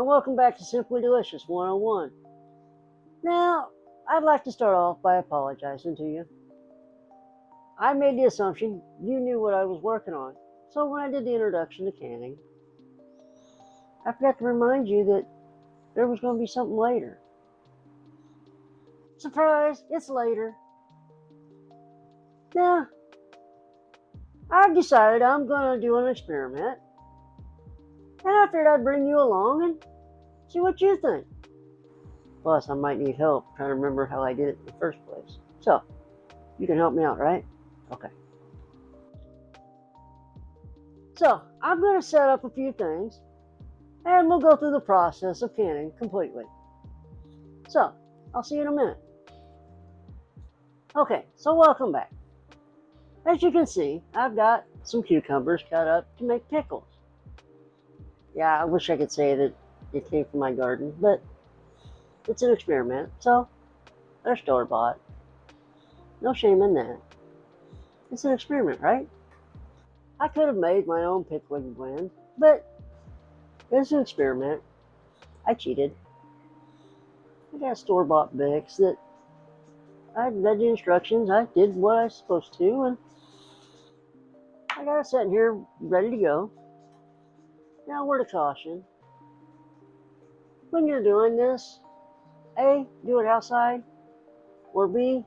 and welcome back to Simply Delicious 101. Now, I'd like to start off by apologizing to you. I made the assumption you knew what I was working on, so when I did the introduction to canning, I forgot to remind you that there was going to be something later. Surprise, it's later. Now, I've decided I'm going to do an experiment, and I figured I'd bring you along and see what you think. Plus, I might need help trying to remember how I did it in the first place. So, you can help me out, right? Okay. So, I'm going to set up a few things, and we'll go through the process of canning completely. So, I'll see you in a minute. Okay, so welcome back. As you can see, I've got some cucumbers cut up to make pickles. Yeah, I wish I could say that it came from my garden, but it's an experiment, so they're store-bought. No shame in that. It's an experiment, right? I could have made my own pickling blend, but it's an experiment. I cheated. I got store-bought mix that I read the instructions, I did what I was supposed to, and I got it sitting here ready to go. Now, word of caution. When you're doing this, A, do it outside, or B,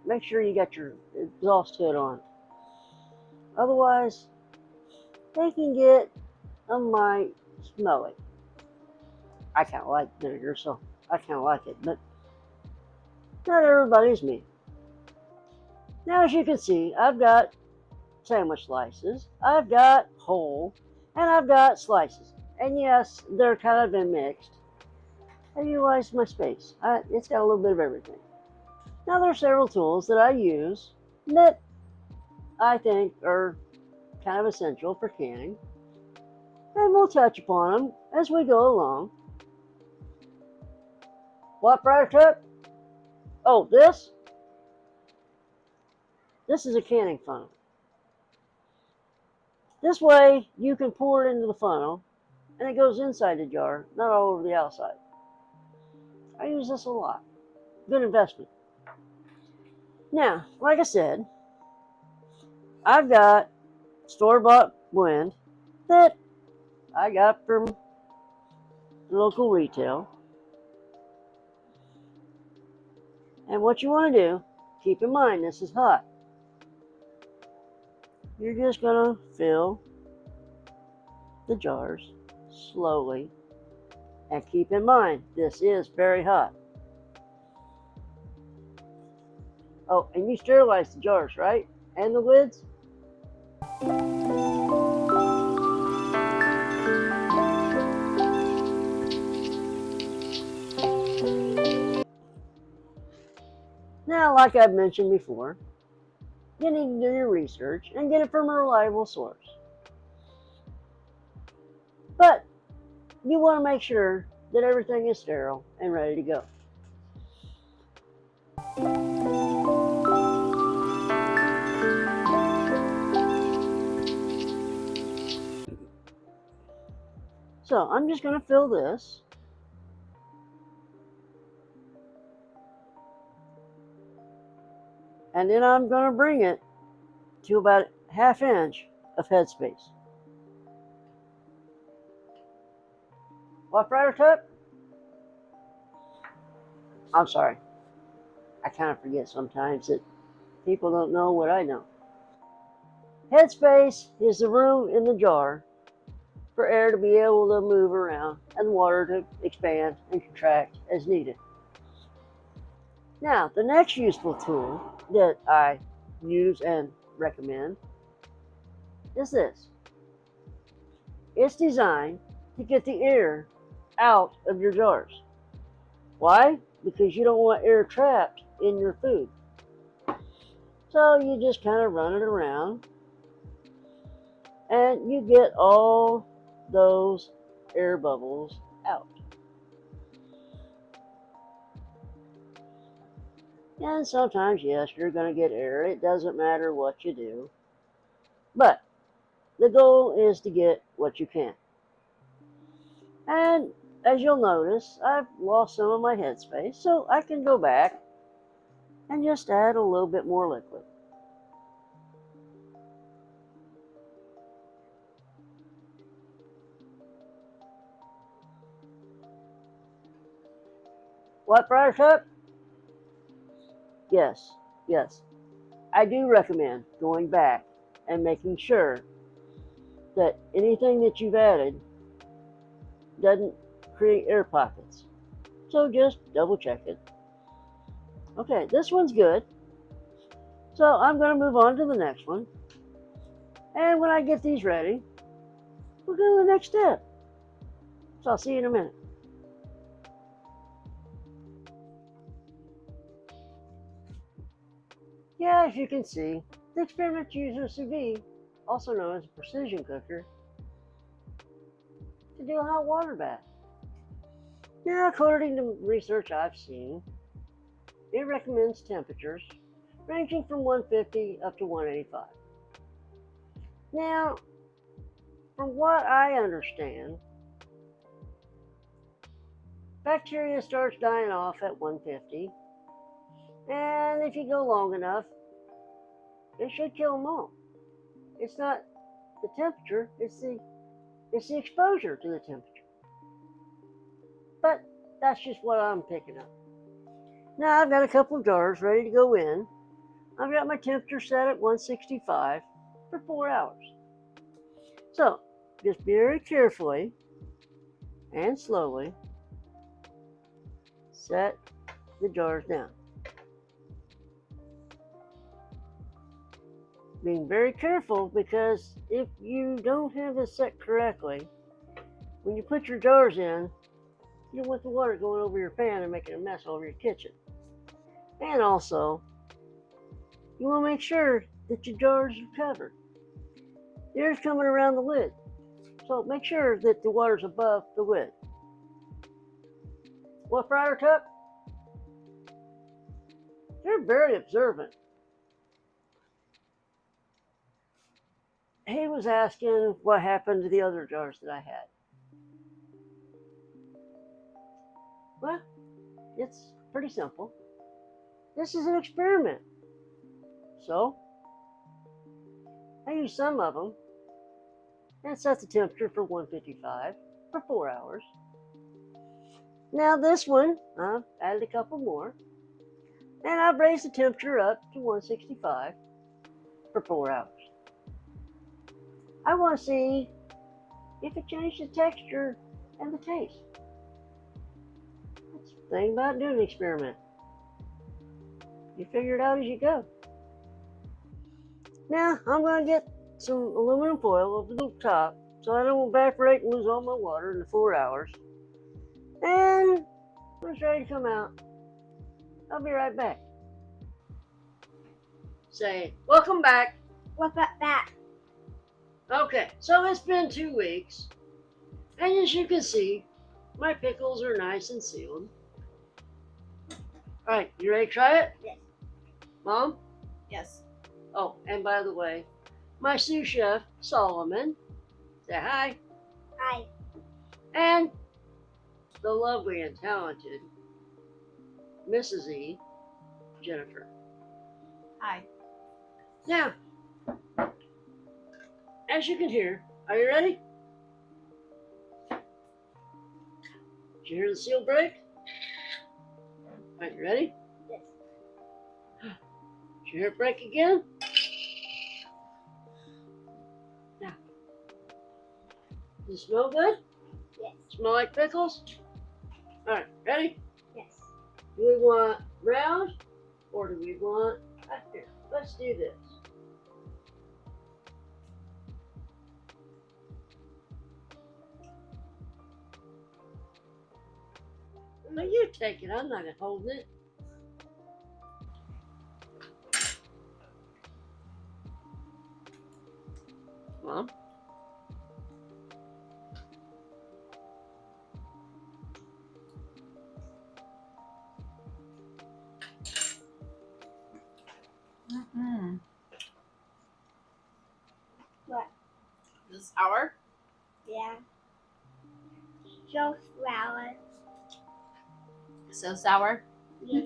make sure you got your exhaust hood on. Otherwise, they can get might smelly. I kind of like vinegar, so I kind of like it, but not everybody's me. Now, as you can see, I've got sandwich slices, I've got whole, and I've got slices. And yes, they're kind of been mixed. I utilized my space. It's got a little bit of everything. Now, there are several tools that I use that I think are kind of essential for canning, and we'll touch upon them as we go along. What, Briar Tip? Oh, this is a canning funnel. This way, you can pour it into the funnel, and it goes inside the jar, not all over the outside. I use this a lot. Good investment. Now, like I said, I've got store-bought blend that I got from local retail. And what you want to do, keep in mind this is hot. You're just going to fill the jars slowly. And keep in mind, this is very hot. Oh, and you sterilize the jars, right? And the lids? Now, like I've mentioned before, you need to do your research and get it from a reliable source. But you want to make sure that everything is sterile and ready to go. So I'm just going to fill this. And then I'm going to bring it to about ½ inch of headspace. What, Briar Tip? I'm sorry. I kind of forget sometimes that people don't know what I know. Headspace is the room in the jar for air to be able to move around and water to expand and contract as needed. Now, the next useful tool that I use and recommend is this. It's designed to get the air out of your jars. Why? Because you don't want air trapped in your food. So you just kind of run it around and you get all those air bubbles out. And sometimes, yes, you're going to get air. It doesn't matter what you do. But the goal is to get what you can. And as you'll notice, I've lost some of my headspace, so I can go back and just add a little bit more liquid. What, Briar Cup? Yes, yes. I do recommend going back and making sure that anything that you've added doesn't create air pockets. So just double check it. Okay, this one's good. So I'm going to move on to the next one. And when I get these ready, we'll go to the next step. So I'll see you in a minute. Yeah, as you can see, the experiment uses a sous vide, also known as a precision cooker, to do a hot water bath. Now, according to research I've seen, it recommends temperatures ranging from 150 up to 185. Now, from what I understand, bacteria starts dying off at 150, and if you go long enough, it should kill them all. It's not the temperature, it's the exposure to the temperature. But that's just what I'm picking up. Now I've got a couple of jars ready to go in. I've got my temperature set at 165 for 4 hours. So just very carefully and slowly set the jars down. Being very careful, because if you don't have this set correctly, when you put your jars in, you don't want the water going over your pan and making a mess all over your kitchen. And also, you want to make sure that your jars are covered. The air's coming around the lid, so make sure that the water's above the lid. What, Friar Tuck? You're very observant. He was asking what happened to the other jars that I had. Well, it's pretty simple. This is an experiment. So, I used some of them and set the temperature for 155 for 4 hours. Now this one, I've added a couple more, and I've raised the temperature up to 165 for 4 hours. I want to see if it changed the texture and the taste. That's the thing about doing an experiment. You figure it out as you go. Now I'm going to get some aluminum foil over the top so I don't evaporate and lose all my water in the 4 hours. And when it's ready to come out, I'll be right back. Say, welcome back. Welcome back. Okay, so it's been 2 weeks, and as you can see, my pickles are nice and sealed. Alright, you ready to try it? Yes. Mom? Yes. Oh, and by the way, my sous chef, Solomon, say hi. Hi. And the lovely and talented Mrs. E, Jennifer. Hi. Now, as you can hear, are you ready? Did you hear the seal break? Alright, you ready? Yes. Did you hear it break again? Now, does it smell good? Yes. Smell like pickles? Alright, ready? Yes. Do we want round or do we want here? Let's do this. No, you take it. I'm not holding it. Mom? Mm-hmm. What? This is sour? Yeah. So sour. So sour. Yeah.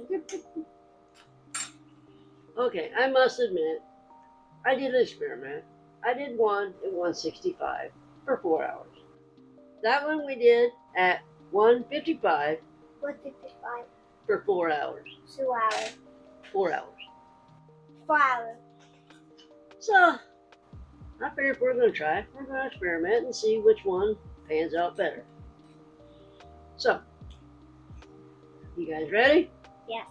Okay, I must admit, I did an experiment. I did one at 165 for 4 hours. That one we did at 155 What did you find? for 4 hours. Sour. 4 hours. Flour. So, I figured we're going to try. We're going to experiment and see which one pans out better. So, you guys ready? Yeah.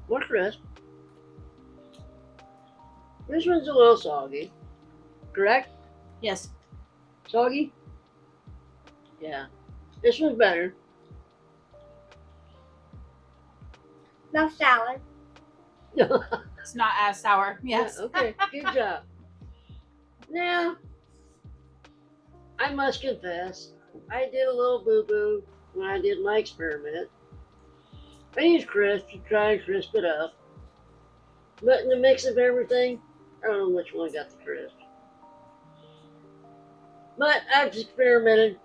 More crisp. This one's a little soggy. Correct? Yes. Soggy? Yeah. This one's better. No sour. It's not as sour. Yes. Yeah, okay, good job. Now, I must confess, I did a little boo-boo when I did my experiment. I used crisp to try and crisp it up. But in the mix of everything, I don't know which one got the crisp. But I've experimented,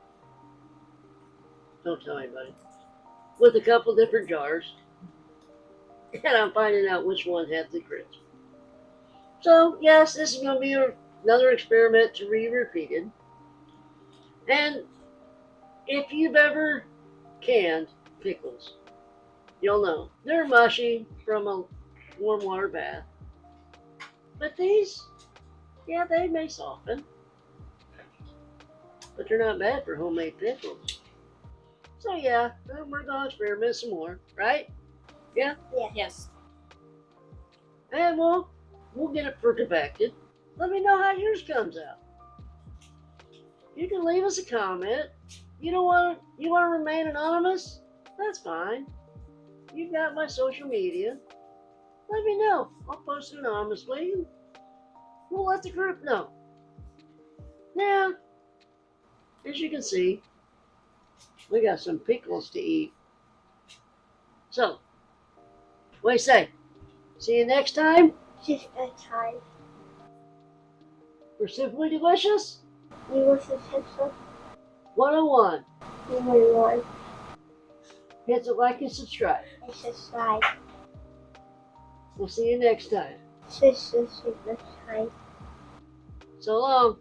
don't tell anybody, with a couple different jars. And I'm finding out which one had the crisp. So, yes, this is going to be another experiment to be repeated. And if you've ever canned pickles, you'll know they're mushy from a warm water bath. But these, yeah, they may soften. But they're not bad for homemade pickles. So yeah, we're going to experiment some more, right? Yeah? Yes. And we'll get it perfected. Let me know how yours comes out. You can leave us a comment. You want to remain anonymous? That's fine. You've got my social media. Let me know. I'll post it anonymously and we'll let the group know. Now, as you can see, we got some pickles to eat. So, what do you say? See you next time Just a time. for Simply Delicious You want some pencil? 101. You want one? Hit the like and subscribe. And subscribe. We'll see you next time. Just a time. So long.